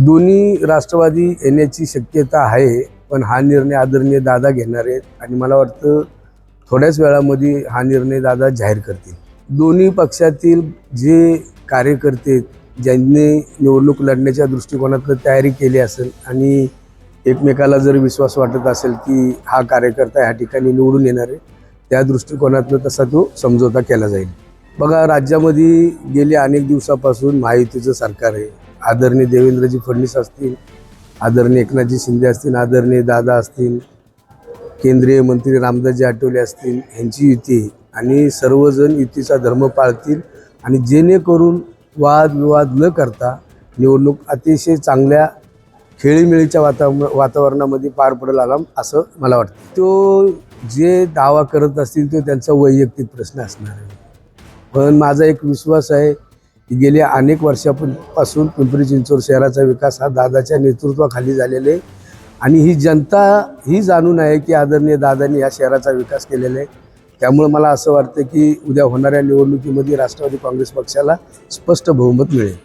दोन्ही राष्ट्रवादी येण्याची शक्यता आहे, पण हा निर्णय आदरणीय दादा घेणार आहेत आणि मला वाटतं थोड्याच वेळामध्ये हा निर्णय दादा जाहीर करतील. दोन्ही पक्षातील जे कार्यकर्ते ज्यांनी निवडणूक लढण्याच्या दृष्टिकोनातून तयारी केली असेल आणि एकमेकाला जर विश्वास वाटत असेल की हा कार्यकर्ता ह्या ठिकाणी निवडून येणार आहे, त्या दृष्टिकोनातून तसा तो समझोता केला जाईल. बघा, राज्यामध्ये गेल्या अनेक दिवसापासून महायुतीचं सरकार आहे. आदरणीय देवेंद्रजी फडणवीस असतील, आदरणीय एकनाथजी शिंदे असतील, आदरणीय दादा असतील, केंद्रीय मंत्री रामदासजी आठवले असतील, यांची युती आहे आणि सर्वजण युतीचा धर्म पाळतील आणि जेणेकरून वादविवाद न करता निवडणूक अतिशय चांगल्या खेळीमेळीच्या वातावरणामध्ये पार पडेल असं मला वाटतं. तो जे दावा करत असतील तो त्यांचा वैयक्तिक प्रश्न असणार आहे, पण माझा एक विश्वास आहे की गेल्या अनेक वर्षापासून पिंपरी चिंचवड शहराचा विकास हा दादाच्या नेतृत्वाखाली झालेला आहे आणि ही जनता ही जाणून आहे की आदरणीय दादांनी या शहराचा विकास केलेला आहे. त्यामुळे मला असं वाटतं की उद्या होणाऱ्या निवडणुकीमध्ये राष्ट्रवादी काँग्रेस पक्षाला स्पष्ट बहुमत मिळेल.